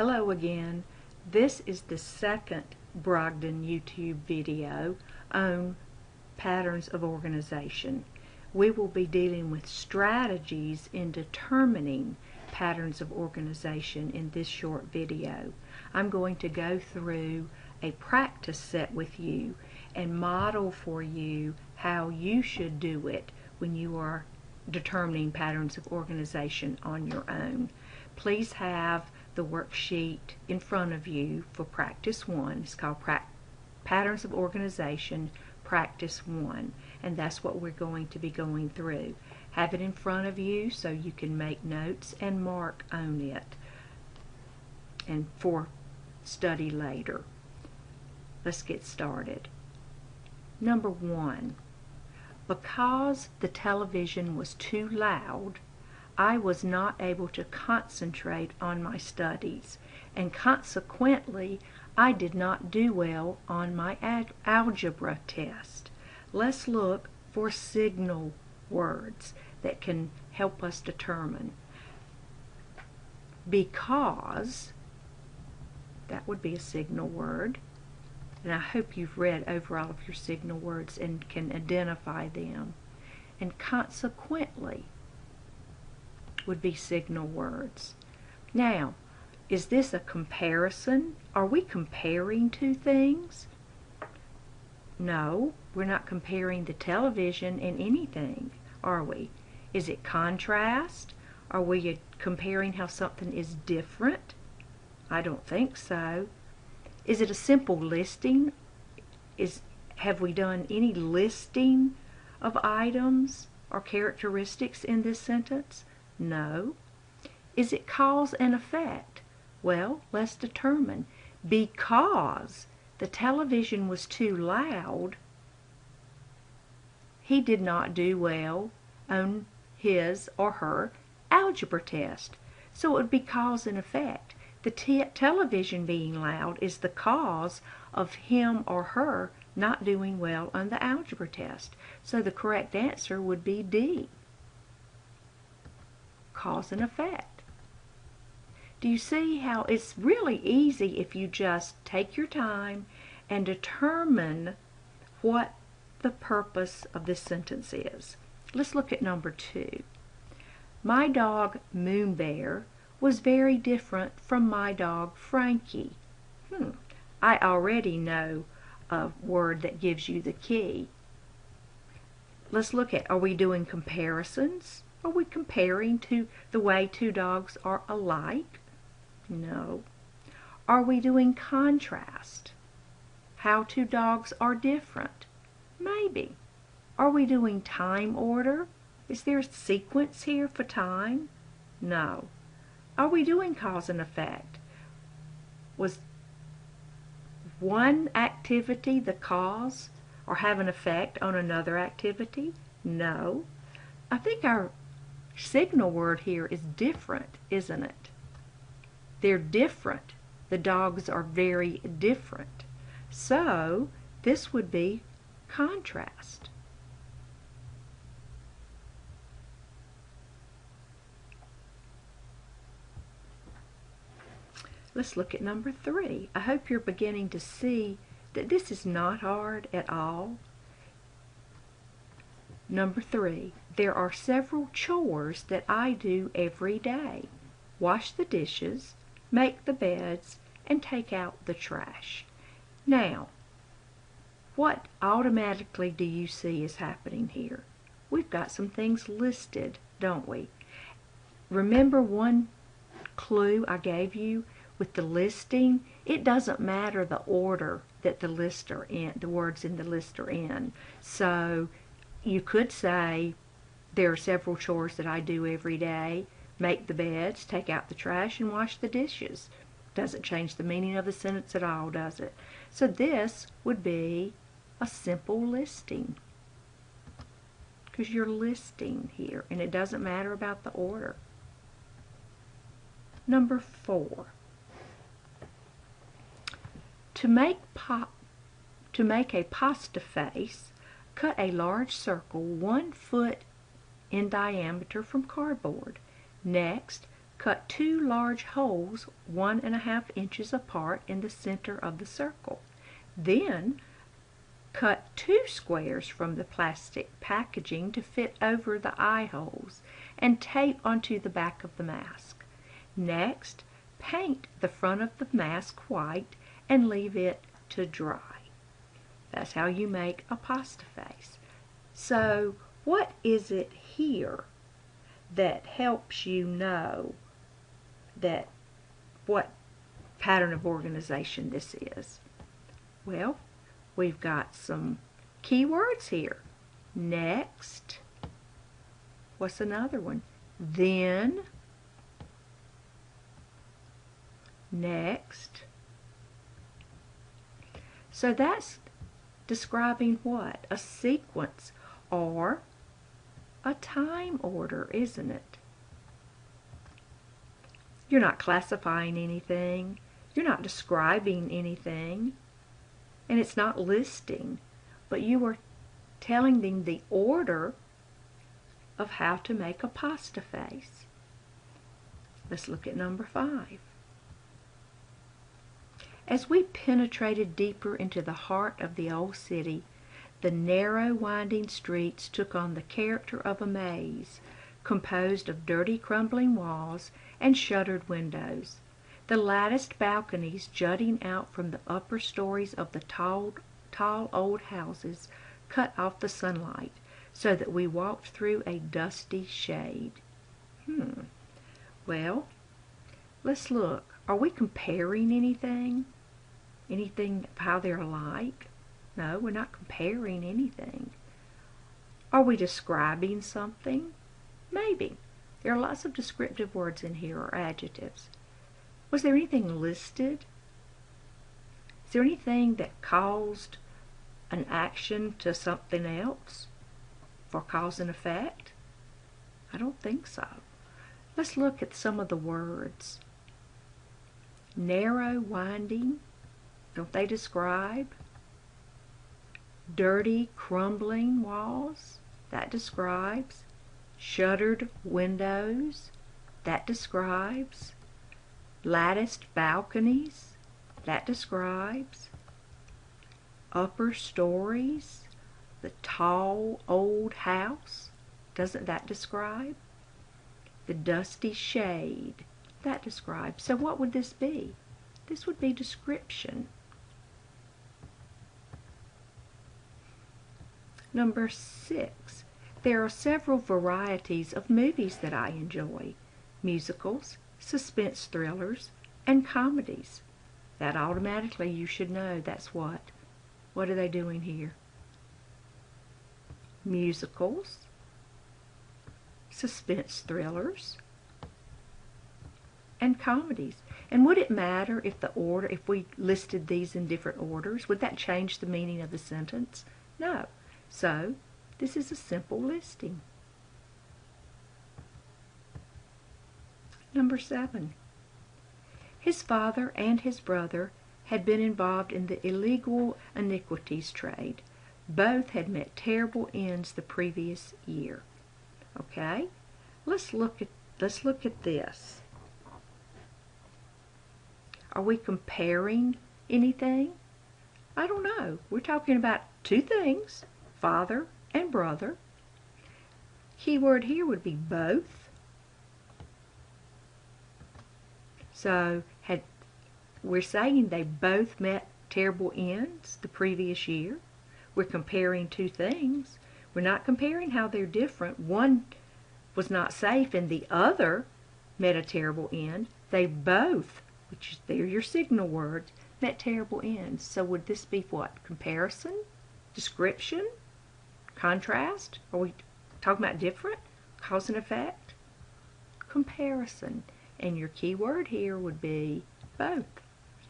Hello again. This is the second Brogdon YouTube video on patterns of organization. We will be dealing with strategies in determining patterns of organization in this short video. I'm going to go through a practice set with you and model for you how you should do it when you are determining patterns of organization on your own. Please have the worksheet in front of you for practice 1. It's called Patterns of Organization Practice 1, and that's what we're going to be going through. Have it in front of you so you can make notes and mark on it and for study later. Let's get started. Number 1. Because the television was too loud, I was not able to concentrate on my studies, and consequently, I did not do well on my algebra test. Let's look for signal words that can help us determine. Because, that would be a signal word, and I hope you've read over all of your signal words and can identify them. And consequently would be signal words. Now, is this a comparison? Are we comparing two things? No, we're not comparing the television and anything, are we? Is it contrast? Are we comparing how something is different? I don't think so. Is it a simple listing? Have we done any listing of items or characteristics in this sentence? No. Is it cause and effect? Well, let's determine. Because the television was too loud, he did not do well on his or her algebra test. So it would be cause and effect. The television being loud is the cause of him or her not doing well on the algebra test. So the correct answer would be D. Cause and effect. Do you see how it's really easy if you just take your time and determine what the purpose of this sentence is? Let's look at number 2. My dog Moon Bear was very different from my dog Frankie. I already know a word that gives you the key. Let's look at, are we doing comparisons? Are we comparing to the way two dogs are alike? No. Are we doing contrast? How two dogs are different? Maybe. Are we doing time order? Is there a sequence here for time? No. Are we doing cause and effect? Was one activity the cause or have an effect on another activity? No. I think our signal word here is different, isn't it? They're different. The dogs are very different. So this would be contrast. Let's look at number 3. I hope you're beginning to see that this is not hard at all. Number 3. There are several chores that I do every day. Wash the dishes, make the beds, and take out the trash. Now, what automatically do you see is happening here? We've got some things listed, don't we? Remember one clue I gave you with the listing? It doesn't matter the order that the words in the list are in. So you could say there are several chores that I do every day. Make the beds, take out the trash, and wash the dishes. Doesn't change the meaning of the sentence at all, does it? So this would be a simple listing, because you're listing here, and it doesn't matter about the order. Number 4. To make a pasta face, cut a large circle 1 foot in diameter from cardboard. Next, cut 2 large holes 1½ inches apart in the center of the circle. Then cut 2 squares from the plastic packaging to fit over the eye holes and tape onto the back of the mask. Next, paint the front of the mask white and leave it to dry. That's how you make a pasta face. So, what is it here that helps you know that what pattern of organization this is? Well, we've got some keywords here. Next. What's another one? Then. Next. So that's describing what? A sequence or a time order, isn't it? You're not classifying anything. You're not describing anything. And it's not listing. But you are telling them the order of how to make a pasta face. Let's look at number 5. As we penetrated deeper into the heart of the old city, the narrow, winding streets took on the character of a maze, composed of dirty, crumbling walls and shuttered windows. The latticed balconies jutting out from the upper stories of the tall old houses cut off the sunlight, so that we walked through a dusty shade. Well, let's look. Are we comparing anything? Anything of how they're alike? No, we're not comparing anything. Are we describing something? Maybe. There are lots of descriptive words in here, or adjectives. Was there anything listed? Is there anything that caused an action to something else? For cause and effect? I don't think so. Let's look at some of the words. Narrow, winding. Don't they describe? Dirty, crumbling walls. That describes. Shuttered windows. That describes. Latticed balconies. That describes. Upper stories. The tall old house. Doesn't that describe? The dusty shade. That describes. So what would this be? This would be description. Number 6. There are several varieties of movies that I enjoy. Musicals, suspense thrillers, and comedies. That automatically you should know that's what. What are they doing here? Musicals, suspense thrillers, and comedies. And would it matter if if we listed these in different orders? Would that change the meaning of the sentence? No. So, this is a simple listing. Number 7. His father and his brother had been involved in the illegal iniquities trade. Both had met terrible ends the previous year. Okay? Let's look at this. Are we comparing anything? I don't know. We're talking about two things, father and brother. Keyword here would be both. So we're saying they both met terrible ends the previous year. We're comparing two things. We're not comparing how they're different. One was not safe and the other met a terrible end. They both, which they're your signal words, met terrible ends. So would this be what? Comparison? Description? Contrast? Are we talking about different? Cause and effect? Comparison. And your key word here would be both.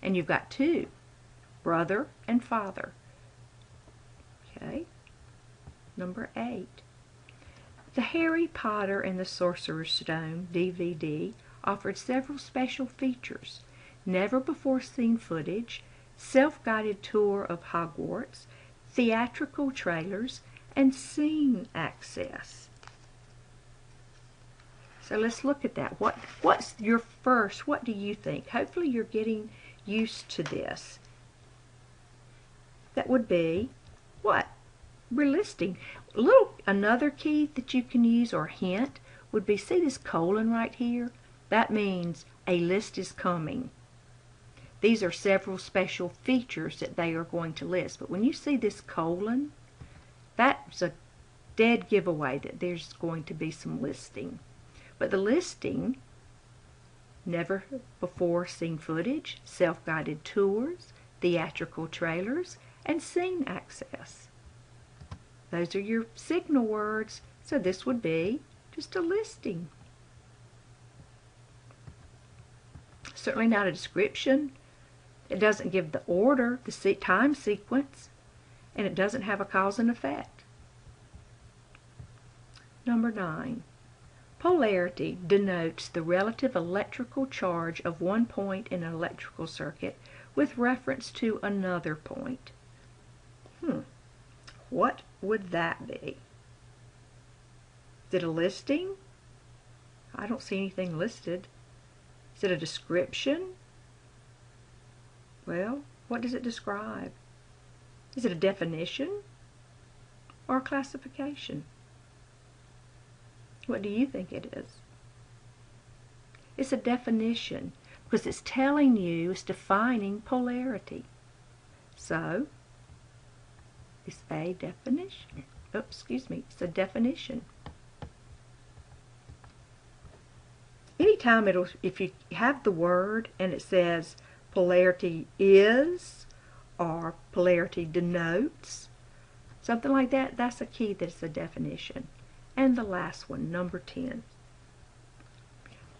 And you've got two. Brother and father. Okay. Number 8. The Harry Potter and the Sorcerer's Stone DVD offered several special features. Never before seen footage, self-guided tour of Hogwarts, theatrical trailers, and scene access. So let's look at that. What's your first? What do you think? Hopefully you're getting used to this. That would be what? We're listing. Another key that you can use or hint would be, see this colon right here? That means a list is coming. These are several special features that they are going to list. But when you see this colon, that's a dead giveaway that there's going to be some listing. But the listing, never before seen footage, self-guided tours, theatrical trailers, and scene access. Those are your signal words, so this would be just a listing. Certainly not a description. It doesn't give the order, the time sequence, and it doesn't have a cause and effect. Number 9. Polarity denotes the relative electrical charge of one point in an electrical circuit with reference to another point. What would that be? Is it a listing? I don't see anything listed. Is it a description? Well, what does it describe? Is it a definition or a classification? What do you think it is? It's a definition because it's telling you, it's defining polarity. So, it's a definition. Oh, excuse me, it's a definition. Anytime if you have the word and it says polarity is or polarity denotes, something like that, that's a key that it's a definition. And the last one, number 10.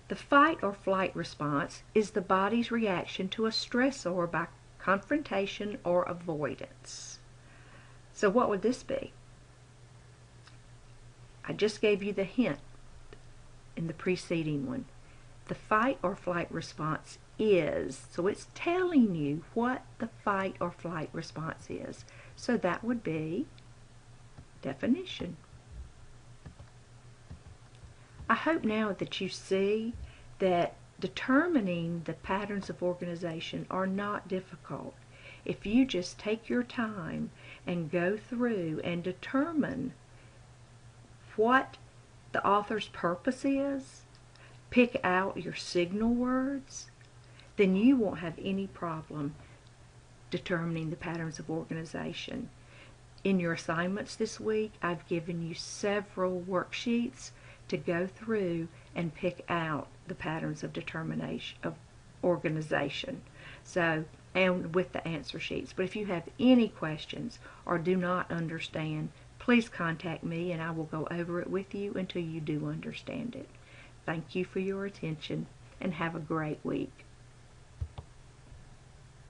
The fight or flight response is the body's reaction to a stressor by confrontation or avoidance. So what would this be? I just gave you the hint in the preceding one. The fight or flight response is, so it's telling you what the fight or flight response is. So that would be definition. I hope now that you see that determining the patterns of organization are not difficult. If you just take your time and go through and determine what the author's purpose is, pick out your signal words, then you won't have any problem determining the patterns of organization. In your assignments this week, I've given you several worksheets to go through and pick out the patterns of determination of organization. So, and with the answer sheets. But if you have any questions or do not understand, please contact me and I will go over it with you until you do understand it. Thank you for your attention and have a great week.